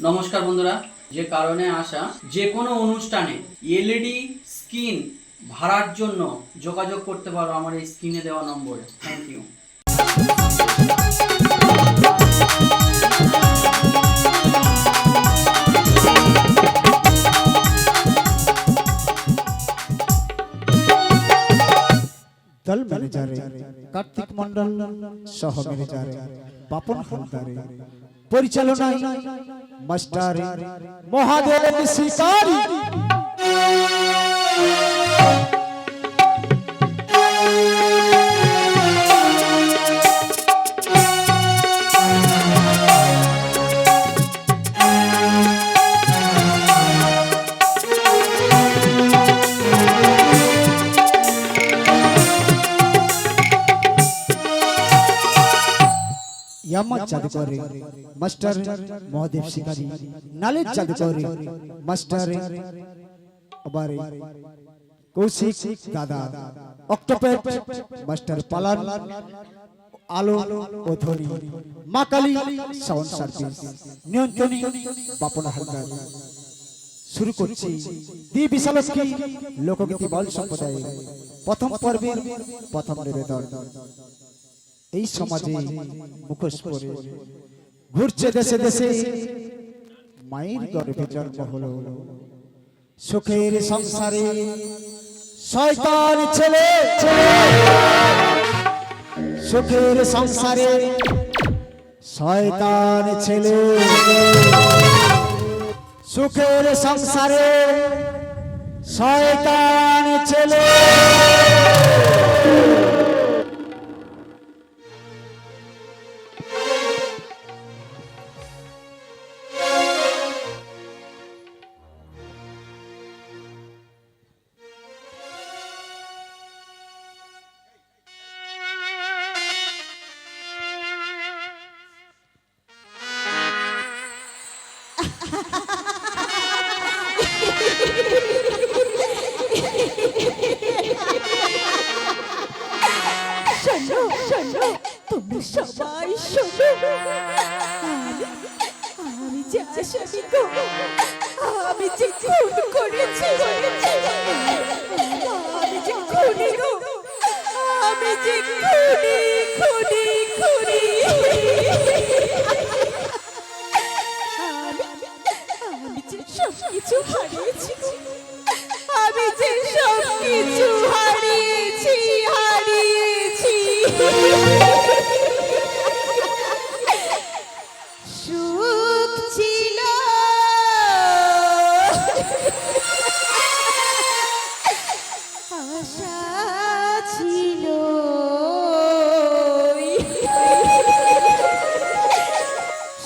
নমস্কার বন্ধুরা, যে কারণে আসা যে কোনো অনুষ্ঠানে এলইডি স্ক্রিন ভাড়ার জন্য যোগাযোগ করতে পারো আমার এই স্ক্রিনে দেওয়া নম্বরে। Thank you. दल मैनेजर कार्तिक मंडल सह मैनेजर पापन हालदार परिचालना मास्टर महादेव शिकारी यामा जादूगर मास्टर महादेव शिकारी नॉलेज जादूगर मास्टर अबारे कौशिक दादा ऑक्टोपैड मास्टर पालन आलो ओधोनी माकाली साउंड सर्विस नियंत्रणी बापना हलदार शुरू করছি দি বিশালস্কি লোকগীতি বল সম্প্রদায় প্রথম পর্বের প্রথম নিবেদন। এই সমাজে মুখোশ পরে ঘুরছে দেশে দেশে মায়ের গর্ভে জন্ম হলো সুখের সংসারে শয়তান ছেলে সুখের সংসারে শয়তান ছেলে সুখের সংসারে শয়তান ছেলে। শোনো শোনো তোমরা সবাই শোনো, আমি যে আসামি গো, আমি যে খুন করেছি, আমি যে খুনি গো, আমি যে খুনি খুনি খুনি। আমি যে সব কিছু হারিয়েছি, আমি যে সব কিছু হারিয়েছি হারিয়েছি। সুখ ছিল আশা ছিল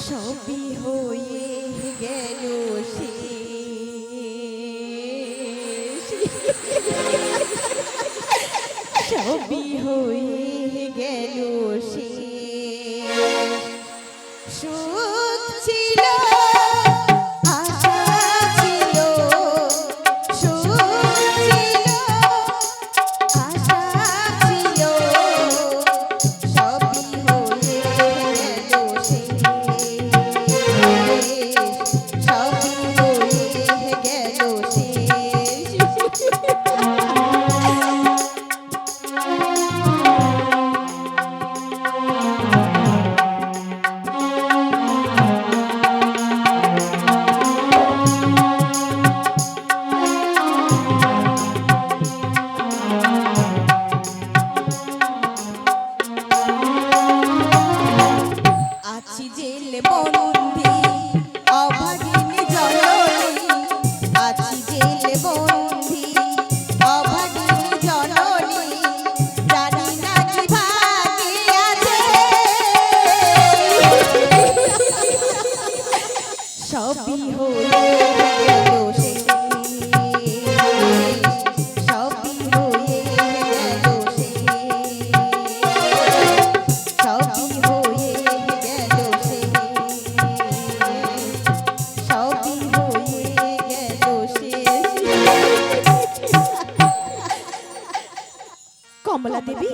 সবই হয়ে গেল সবই হয়ে গেল সুখ ছিল আশা ছিল সুখ ছিল আশা ছিল সবই হয়ে গেল সবই হয়ে গেল আছি জেল বন্দি অভাগিনী জননী, আছি জেল বন্দি অভাগিনী জননী, জানি না কি ভাগে আছে সবই হয়ে গেল সবই হয়ে গেল সবই হয়ে গেল সবই হয়ে গেল কমলা দেবী,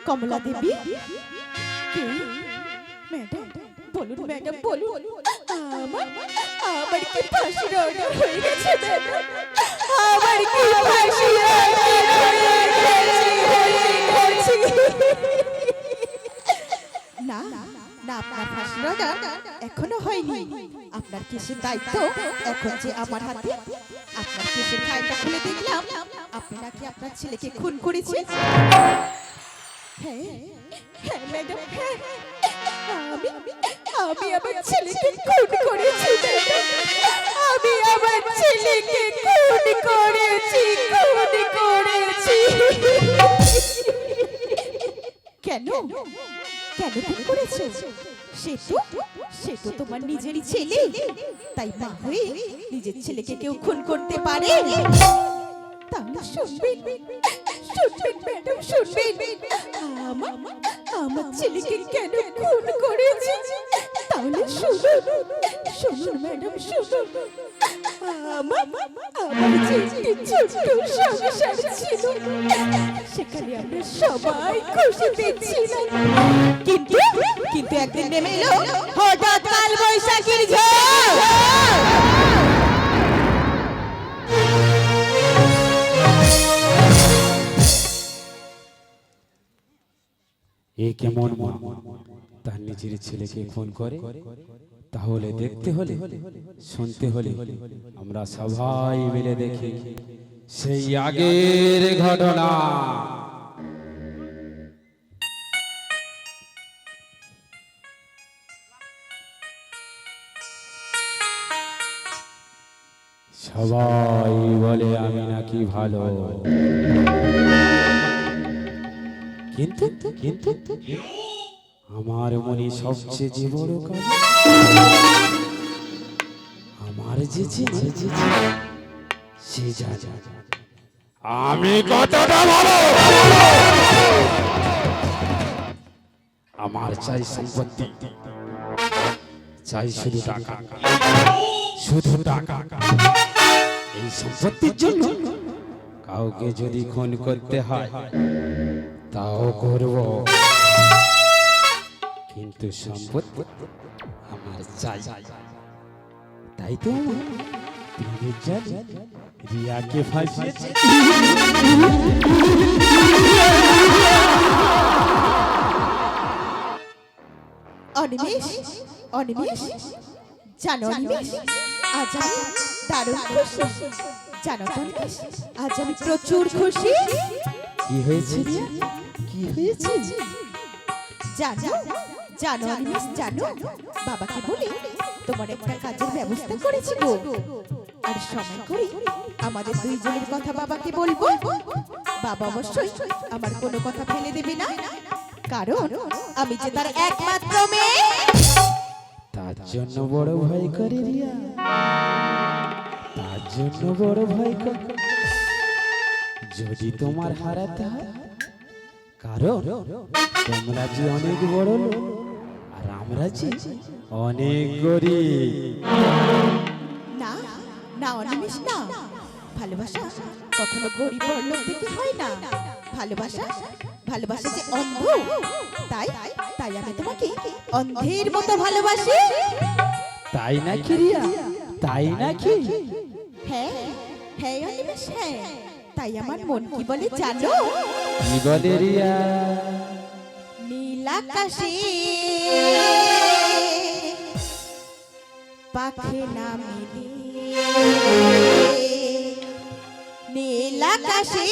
কমলা দেবী কে? ম্যাডাম বলুন, ম্যাডাম বলুন, আমার আমার কি ফাঁসির অর্ডার হয়ে গেছে ম্যাডাম? আমার কি ফাঁসির অর্ডার হয়ে গেছে? না না, আপনার ফাঁসির অর্ডার এখনো হয়নি। আপনার কেসের দায়িত্ব এখন যে আমার হাতে। আপনার কেসের ফাইলটা খুলে দেখলাম আপনি নাকি আপনার ছেলেকে খুন করেছেন। হ্যাঁ হ্যাঁ ম্যাডাম, হ্যাঁ, আমি আমি আমার ছেলেকে খুন করেছি ম্যাডাম। আমি আমার ছেলেকে খুন করেছি, খুন করেছি। কেন কেন খুন করেছো? সে তো তোমার নিজেরই ছেলে, তাই মা হয়ে নিজের ছেলেকে কেউ খুন করতে পারে? তাহলে শুনবেন শুনবেন ম্যাডাম, শুনবেন আমার ছেলেকে কেন খুন করেছে। তাহলে শুনুন শুনুন ম্যাডাম, শুনুন। আমার যে একটি ছোট্ট সংসার ছিল, সেখানে আমরা সবাই খুশিতে ছিলাম। কিন্তু কিন্তু একদিন নেমে এলো হঠাৎ কাল বৈশাখীর ঝড়। এ কেমন মা তার নিজের ছেলেকে ফোন করে? তাহলে দেখতে হলে শুনতে হলে আমরা সবাই মিলে দেখি সেই আগের ঘটনা। সবাই বলে আমি নাকি ভালো, কিন্তু কিন্তু আমার মনে সবচেয়ে যে বড় কাজ, আমার যে সে যা আমি কতটা ভালো। আমার চাই সম্পত্তি, চাই শুধু টাকা, শুধু টাকা। এই সম্পত্তির জন্য কাউকে যদি খুন করতে হয় তাও করব, কিন্তু সম্পত্তি আমার চাই। তাই তো প্রেমের জালে রিয়াকে ফাঁসিয়েছে। অনিমেষ, অনিমেষ, জানো অনিমেষ, আজ আমি দারুণ খুশি। জানো তো অনিমেষ, আজ আমি প্রচুর খুশি। কি হয়েছে রিয়া? কি হয়েছে? জানো জানো অনিমেষ, জানো বাবাকে বলে তোমার একটা কাজের ব্যবস্থা করেছি গো। আর সময় করে আমাদের দুইজনের কথা বাবাকে বলবো। বাবা অবশ্যই আমার কোনো কথা ফেলে দেবে না, কারণ আমি যে তার একমাত্র মেয়ে। তার জন্য বড় ভয় করে রিয়া, তার জন্য বড় ভয় করে। যদি তোমার হারাতে হয়, কারণ তোমরা যে অনেক বড় লোক আর আমরা যে অনেক গরিব। না না অনিমেষ, না, ভালোবাসা কখনো গরিব বড়লোক থেকে হয় না। ভালোবাসা ভালোবাসা যে অন্ধ, তাই তাই আমি তোমাকে অন্ধের মতো ভালোবাসি। তাই নাকি রিয়া? তাই নাকি? হ্যাঁ হ্যাঁ অনিমেষ, হ্যাঁ। তাই আমার মন কি বলে জানো? কি বলে রিয়া? নীল আকাশে পাখি না মিলে, নীল আকাশে